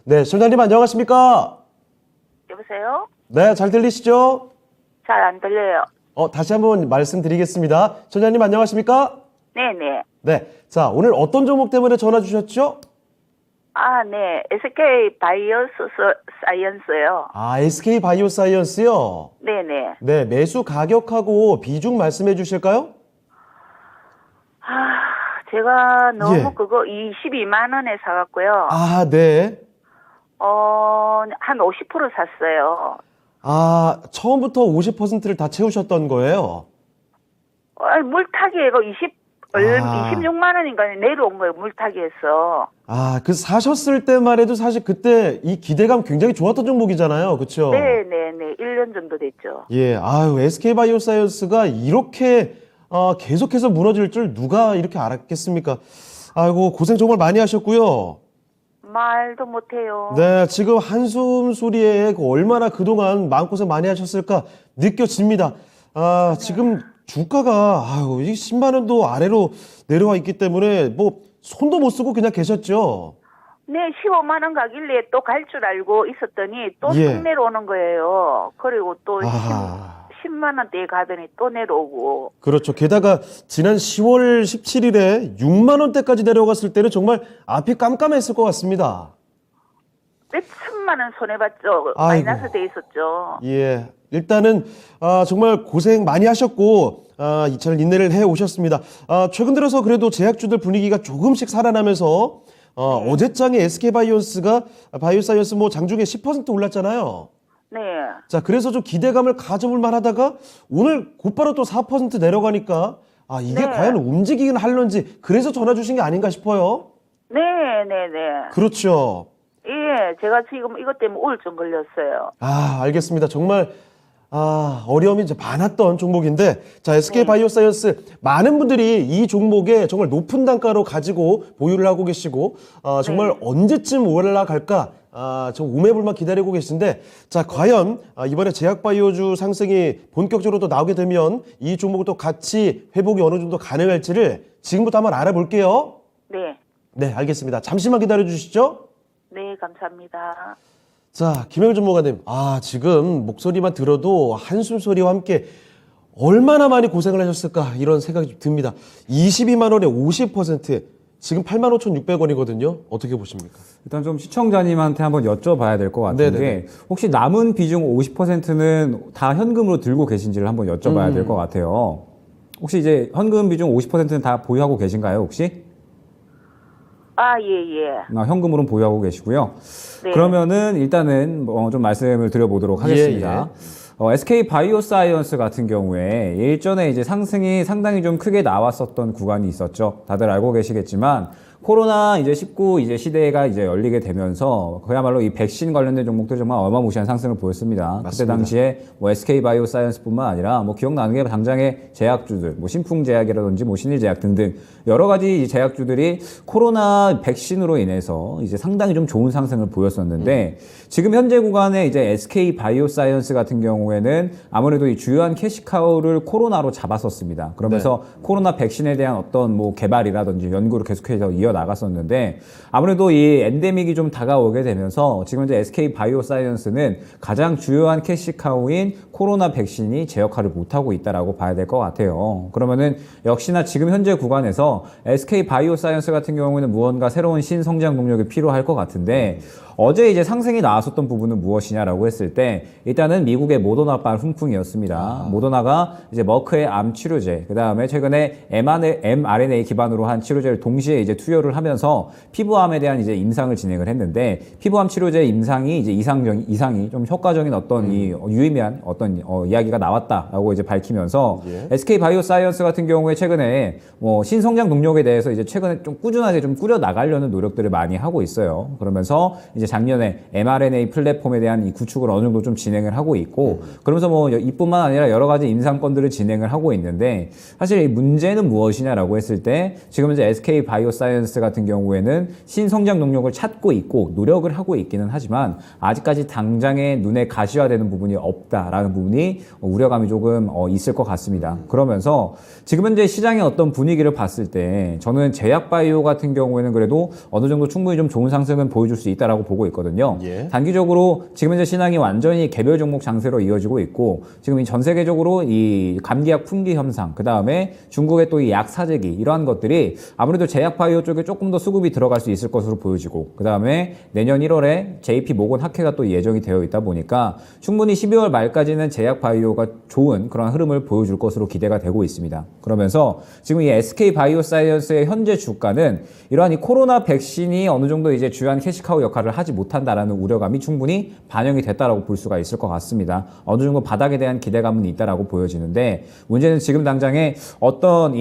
네, 시청자님 안녕하십니까? 여보세요? 네, 잘 들리시죠? 잘 안 들려요. 다시 한번 말씀드리겠습니다. 시청자님 안녕하십니까? 네네. 네, 자, 오늘 어떤 종목 때문에 전화 주셨죠? 아, 네. SK 바이오 사이언스요. SK 바이오사이언스요? 네네. 네, 매수 가격하고 비중 말씀해 주실까요? 아, 제가 너무 예. 그거 22만 원에 사갖고요. 네. 한 50% 샀어요. 처음부터 50%를 다 채우셨던 거예요? 물타기가 26만 원인가 내려온 거예요. 물타기에서. 그 사셨을 때만 해도 사실 그때 이 기대감 굉장히 좋았던 종목이잖아요. 그렇죠? 네네네. 1년 정도 됐죠. 예, SK 바이오사이언스가 이렇게 계속해서 무너질 줄 누가 이렇게 알았겠습니까? 아이고, 고생 정말 많이 하셨고요. 말도 못해요. 네, 지금 한숨 소리에 얼마나 그동안 마음고생 많이 하셨을까 느껴집니다. 지금 주가가, 이 10만 원도 아래로 내려와 있기 때문에 뭐 손도 못 쓰고 그냥 계셨죠? 네, 15만 원 가길래 또 갈 줄 알고 있었더니 또 예. 쑥 내려오는 거예요. 그리고 또 아하. 10만 원대에 가더니 또 내려오고. 그렇죠. 게다가 지난 10월 17일에 6만 원대까지 내려갔을 때는 정말 앞이 깜깜했을 것 같습니다. 몇 천만 원 손해봤죠. 아이고. 마이너스 돼 있었죠. 예. 일단은 정말 고생 많이 하셨고 잘 인내를 해 오셨습니다. 최근 들어서 그래도 제약주들 분위기가 조금씩 살아나면서 어제장에 SK 바이오사이언스 뭐 장중에 10% 올랐잖아요. 네. 자, 그래서 좀 기대감을 가져볼 만하다가 오늘 곧바로 또 4% 내려가니까 이게 네. 과연 움직이긴 할런지 그래서 전화 주신 게 아닌가 싶어요. 네네네. 그렇죠. 예, 제가 지금 이것 때문에 우울증 걸렸어요. 알겠습니다. 정말 어려움이 이제 많았던 종목인데, 자, SK 바이오사이언스 많은 분들이 이 종목에 정말 높은 단가로 가지고 보유를 하고 계시고 정말 언제쯤 올라갈까 좀 우매불만 기다리고 계신데, 자, 과연 이번에 제약바이오주 상승이 본격적으로 또 나오게 되면 이 종목을 또 같이 회복이 어느 정도 가능할지를 지금부터 한번 알아볼게요. 네. 네, 알겠습니다. 잠시만 기다려 주시죠. 네, 감사합니다. 자, 김영일 전문가님, 지금 목소리만 들어도 한숨 소리와 함께 얼마나 많이 고생을 하셨을까 이런 생각이 좀 듭니다. 22만 원에 50%, 지금 85,600원이거든요. 어떻게 보십니까? 일단 좀 시청자님한테 한번 여쭤봐야 될 것 같은 네네네. 게 혹시 남은 비중 50%는 다 현금으로 들고 계신지를 한번 여쭤봐야 될 것 같아요. 혹시 이제 현금 비중 50%는 다 보유하고 계신가요, 혹시? 예. 현금으로는 보유하고 계시고요. 네. 그러면은 일단은 좀 말씀을 드려보도록 하겠습니다. SK 바이오사이언스 같은 경우에 일전에 이제 상승이 상당히 좀 크게 나왔었던 구간이 있었죠. 다들 알고 계시겠지만 코로나 이제 19 이제 시대가 이제 열리게 되면서 그야말로 이 백신 관련된 종목들 정말 어마무시한 상승을 보였습니다. 맞습니다. 그때 당시에 뭐 SK 바이오사이언스뿐만 아니라 뭐 기억나는 게 당장의 제약주들, 뭐 신풍제약이라든지 뭐 신일제약 등등 여러 가지 이 제약주들이 코로나 백신으로 인해서 이제 상당히 좀 좋은 상승을 보였었는데 지금 현재 구간에 이제 SK 바이오사이언스 같은 경우에는 아무래도 이 주요한 캐시카우를 코로나로 잡았었습니다. 그러면서 코로나 백신에 대한 어떤 뭐 개발이라든지 연구를 계속해서 나갔었는데 아무래도 이 엔데믹이 좀 다가오게 되면서 지금 이제 SK 바이오사이언스는 가장 주요한 캐시카우인 코로나 백신이 제 역할을 못하고 있다라고 봐야 될 것 같아요. 그러면은 역시나 지금 현재 구간에서 SK 바이오사이언스 같은 경우에는 무언가 새로운 신성장 동력이 필요할 것 같은데 어제 이제 상승이 나왔었던 부분은 무엇이냐라고 했을 때 일단은 미국의 모더나발 훈풍이었습니다. 모더나가 이제 머크의 암 치료제, 그 다음에 최근에 mRNA 기반으로 한 치료제를 동시에 이제 투여를 하면서 피부암에 대한 이제 임상을 진행을 했는데 피부암 치료제 임상이 이제 이상이 좀 효과적인 어떤 이 유의미한 어떤 이야기가 나왔다라고 이제 밝히면서 SK 바이오사이언스 같은 경우에 최근에 뭐 신성장 동력에 대해서 이제 최근에 좀 꾸준하게 좀 꾸려 나가려는 노력들을 많이 하고 있어요. 그러면서 이제 작년에 mRNA 플랫폼에 대한 이 구축을 어느 정도 좀 진행을 하고 있고 그러면서 뭐 이뿐만 아니라 여러 가지 임상건들을 진행을 하고 있는데 사실 이 문제는 무엇이냐라고 했을 때 지금 이제 SK 바이오사이언스 같은 경우에는 신성장 동력을 찾고 있고 노력을 하고 있기는 하지만 아직까지 당장에 눈에 가시화되는 부분이 없다라는 부분이 우려감이 조금 있을 것 같습니다. 그러면서 지금 현재 시장의 어떤 분위기를 봤을 때 저는 제약바이오 같은 경우에는 그래도 어느 정도 충분히 좀 좋은 상승은 보여줄 수 있다라고 보고 보고 있거든요. 예. 단기적으로 지금 현재 시장이 완전히 개별 종목 장세로 이어지고 있고 지금 전 세계적으로 이 감기약 품귀 현상, 그 다음에 중국의 또 이 약 사재기 이러한 것들이 아무래도 제약 바이오 쪽에 조금 더 수급이 들어갈 수 있을 것으로 보여지고 그 다음에 내년 1월에 JP 모건 학회가 또 예정이 되어 있다 보니까 충분히 12월 말까지는 제약 바이오가 좋은 그런 흐름을 보여줄 것으로 기대가 되고 있습니다. 그러면서 지금 이 SK 바이오사이언스의 현재 주가는 이러한 이 코로나 백신이 어느 정도 이제 주요한 캐시카우 역할을 하지 못한다라는 우려감이 충분히 반영이 됐다라고 볼 수가 있을 것 같습니다. 어느 정도 바닥에 대한 기대감은 있다라고 보여지는데 문제는 지금 당장에 어떤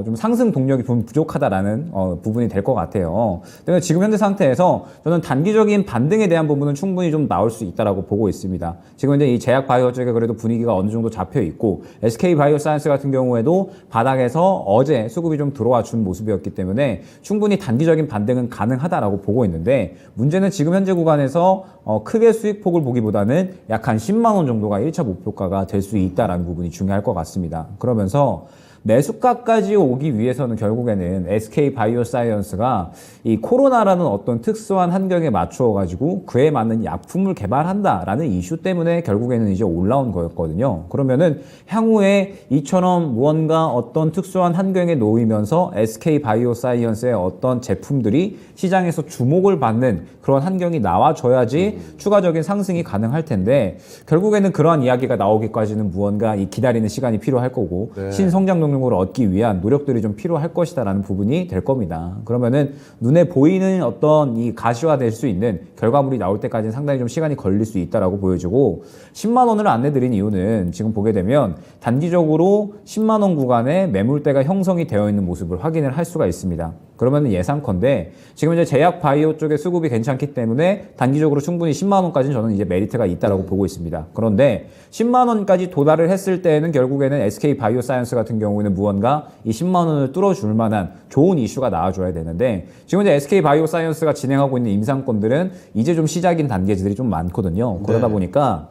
좀 상승 동력이 좀 부족하다라는 부분이 될 것 같아요. 때문에 지금 현재 상태에서 저는 단기적인 반등에 대한 부분은 충분히 좀 나올 수 있다라고 보고 있습니다. 지금 현재 이 제약 바이오 쪽에 그래도 분위기가 어느 정도 잡혀 있고 SK 바이오사이언스 같은 경우에도 바닥에서 어제 수급이 좀 들어와 준 모습이었기 때문에 충분히 단기적인 반등은 가능하다라고 보고 있는데 문제는 지금 현재 구간에서 크게 수익폭을 보기보다는 약 한 10만 원 정도가 1차 목표가가 될 수 있다라는 부분이 중요할 것 같습니다. 그러면서 매수가까지 오기 위해서는 결국에는 SK 바이오사이언스가 이 코로나라는 어떤 특수한 환경에 맞추어 가지고 그에 맞는 약품을 개발한다라는 이슈 때문에 결국에는 이제 올라온 거였거든요. 그러면은 향후에 이처럼 무언가 어떤 특수한 환경에 놓이면서 SK 바이오사이언스의 어떤 제품들이 시장에서 주목을 받는 그런 환경이 나와줘야지 추가적인 상승이 가능할 텐데 결국에는 그러한 이야기가 나오기까지는 무언가 이 기다리는 시간이 필요할 거고 신성장 동력을 얻기 위한 노력들이 좀 필요할 것이다라는 부분이 될 겁니다. 그러면은 눈에 보이는 어떤 이 가시화될 수 있는 결과물이 나올 때까지는 상당히 좀 시간이 걸릴 수 있다라고 보여지고 10만 원을 안내드린 이유는 지금 보게 되면 단기적으로 10만 원 구간에 매물대가 형성이 되어 있는 모습을 확인을 할 수가 있습니다. 그러면 예상컨대 지금 이제 제약 바이오 쪽의 수급이 괜찮기 때문에 단기적으로 충분히 10만 원까지는 저는 이제 메리트가 있다라고 보고 있습니다. 그런데 10만 원까지 도달을 했을 때는 결국에는 SK 바이오사이언스 같은 경우에는 무언가 이 10만 원을 뚫어줄 만한 좋은 이슈가 나와줘야 되는데 지금 이제 SK 바이오사이언스가 진행하고 있는 임상권들은 이제 좀 시작인 단계들이 좀 많거든요. 그러다 보니까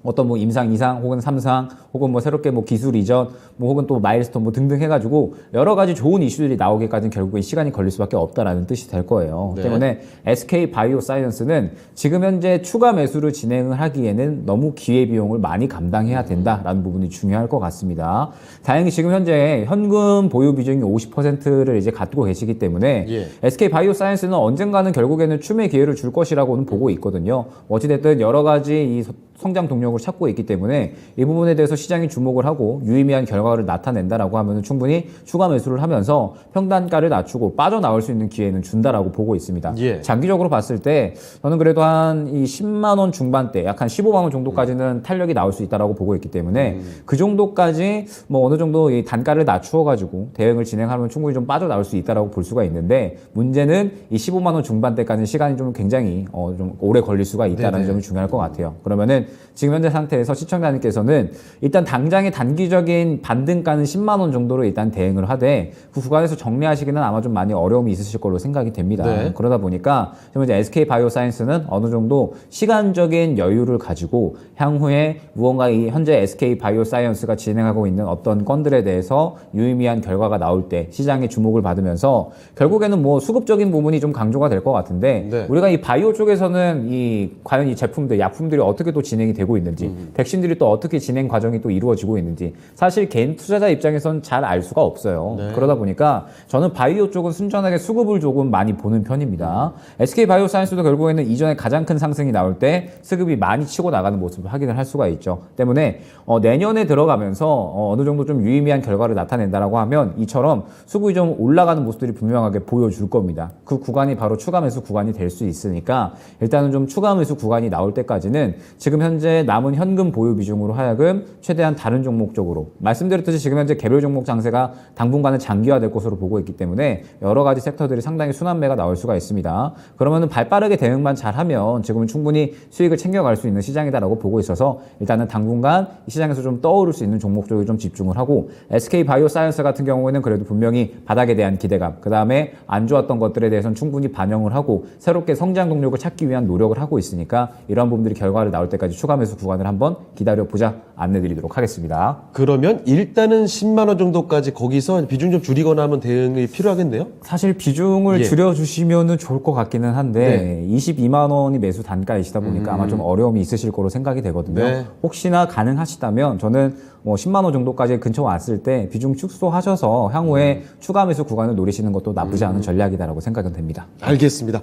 어떤 뭐 임상 2상 혹은 3상 혹은 뭐 새롭게 뭐 기술 이전 뭐 혹은 또 마일스톤 뭐 등등 해가지고 여러 가지 좋은 이슈들이 나오기까지는 결국엔 시간이 걸릴 수밖에 없다라는 뜻이 될 거예요. 때문에 SK 바이오사이언스는 지금 현재 추가 매수를 진행을 하기에는 너무 기회비용을 많이 감당해야 된다라는 부분이 중요할 것 같습니다. 다행히 지금 현재 현금 보유 비중이 50%를 이제 갖고 계시기 때문에 SK 바이오사이언스는 언젠가는 결국에는 춤의 기회를 줄 것이라고는 보고 있거든요. 어찌됐든 여러 가지 이 성장 동력을 찾고 있기 때문에 이 부분에 대해서 시장이 주목을 하고 유의미한 결과를 나타낸다라고 하면 충분히 추가 매수를 하면서 평단가를 낮추고 빠져나올 수 있는 기회는 준다라고 보고 있습니다. 장기적으로 봤을 때 저는 그래도 한 이 10만 원 중반대 약 한 15만 원 정도까지는 탄력이 나올 수 있다라고 보고 있기 때문에 그 정도까지 뭐 어느 정도 이 단가를 낮추어 가지고 대응을 진행하면 충분히 좀 빠져나올 수 있다라고 볼 수가 있는데 문제는 이 15만 원 중반대까지는 시간이 좀 굉장히 좀 오래 걸릴 수가 있다는 점이 중요할 것 같아요. 그러면은 지금 현재 상태에서 시청자님께서는 일단 당장의 단기적인 반등가는 10만 원 정도로 일단 대응을 하되 그 구간에서 정리하시기는 아마 좀 많이 어려움이 있으실 걸로 생각이 됩니다. 그러다 보니까 지금 이제 SK 바이오사이언스는 어느 정도 시간적인 여유를 가지고 향후에 무언가 이 현재 SK 바이오사이언스가 진행하고 있는 어떤 건들에 대해서 유의미한 결과가 나올 때 시장의 주목을 받으면서 결국에는 뭐 수급적인 부분이 좀 강조가 될 것 같은데 우리가 이 바이오 쪽에서는 이 과연 이 제품들, 약품들이 어떻게 또 진행이 되고 있는지 백신들이 또 어떻게 진행 과정이 또 이루어지고 있는지 사실 개인 투자자 입장에서는 잘 알 수가 없어요. 그러다 보니까 저는 바이오 쪽은 순전하게 수급을 조금 많이 보는 편입니다. SK 바이오사이언스도 결국에는 이전에 가장 큰 상승이 나올 때 수급이 많이 치고 나가는 모습을 확인을 할 수가 있죠. 때문에 내년에 들어가면서 어느 정도 좀 유의미한 결과를 나타낸다라고 하면 이처럼 수급이 좀 올라가는 모습들이 분명하게 보여줄 겁니다. 그 구간이 바로 추가 매수 구간이 될 수 있으니까 일단은 좀 추가 매수 구간이 나올 때까지는 지금 현재 남은 현금 보유 비중으로 하여금 최대한 다른 종목 쪽으로 말씀드렸듯이 지금 현재 개별 종목 장세가 당분간은 장기화될 것으로 보고 있기 때문에 여러 가지 섹터들이 상당히 순환매가 나올 수가 있습니다. 그러면은 발빠르게 대응만 잘하면 지금은 충분히 수익을 챙겨갈 수 있는 시장이다라고 보고 있어서 일단은 당분간 이 시장에서 좀 떠오를 수 있는 종목 쪽에 좀 집중을 하고 SK 바이오사이언스 같은 경우에는 그래도 분명히 바닥에 대한 기대감 그 다음에 안 좋았던 것들에 대해서는 충분히 반영을 하고 새롭게 성장 동력을 찾기 위한 노력을 하고 있으니까 이러한 부분들이 결과를 나올 때까지 추가 매수 구간을 한번 기다려보자 안내드리도록 하겠습니다. 그러면 일단은 10만 원 정도까지 거기서 비중 좀 줄이거나 하면 대응이 필요하겠네요. 사실 비중을 예. 줄여주시면 좋을 것 같기는 한데 네. 22만 원이 매수 단가이시다 보니까 아마 좀 어려움이 있으실 거로 생각이 되거든요. 네. 혹시나 가능하시다면 저는 뭐 10만 원 정도까지 근처 왔을 때 비중 축소하셔서 향후에 추가 매수 구간을 노리시는 것도 나쁘지 않은 전략이다라고 생각은 됩니다. 알겠습니다.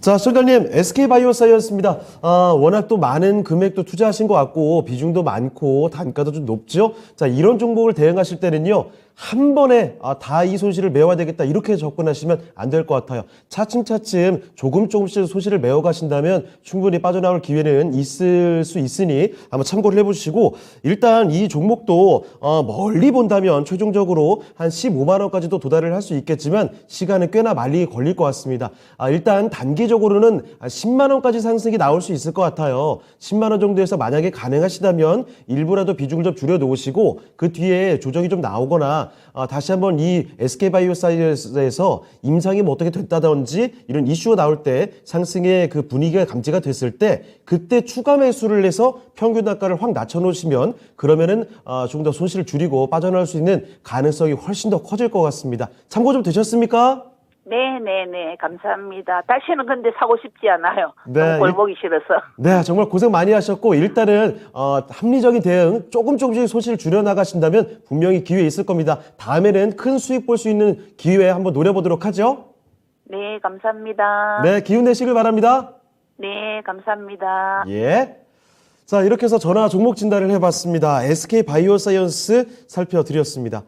자, 시청자님, SK바이오사이언스입니다. 워낙 또 많은 금액도 투자하신 것 같고 비중도 많고 단가도 좀 높죠. 자, 이런 종목을 대응하실 때는요. 한 번에 다 이 손실을 메워야 되겠다 이렇게 접근하시면 안 될 것 같아요. 차츰차츰 조금씩 손실을 메워 가신다면 충분히 빠져나올 기회는 있을 수 있으니 한번 참고를 해보시고 일단 이 종목도 멀리 본다면 최종적으로 한 15만 원까지도 도달을 할 수 있겠지만 시간은 꽤나 많이 걸릴 것 같습니다. 일단 단기적으로는 10만 원까지 상승이 나올 수 있을 것 같아요. 10만 원 정도에서 만약에 가능하시다면 일부라도 비중을 좀 줄여 놓으시고 그 뒤에 조정이 좀 나오거나 다시 한번 이 SK바이오사이언스에서 임상이 뭐 어떻게 됐다든지 이런 이슈가 나올 때 상승의 그 분위기가 감지가 됐을 때 그때 추가 매수를 해서 평균 단가를 확 낮춰놓으시면 그러면은 조금 더 손실을 줄이고 빠져나올 수 있는 가능성이 훨씬 더 커질 것 같습니다. 참고 좀 되셨습니까? 네네네 감사합니다. 다시는 근데 사고 싶지 않아요. 네, 너무 꼴 보기 싫어서. 네, 정말 고생 많이 하셨고 일단은 합리적인 대응 조금씩 손실을 줄여나가신다면 분명히 기회 있을 겁니다. 다음에는 큰 수익 볼 수 있는 기회 한번 노려보도록 하죠. 네 감사합니다. 네, 기운 내시길 바랍니다. 네 감사합니다. 예. 자, 이렇게 해서 전화 종목 진단을 해봤습니다. SK바이오사이언스 살펴드렸습니다.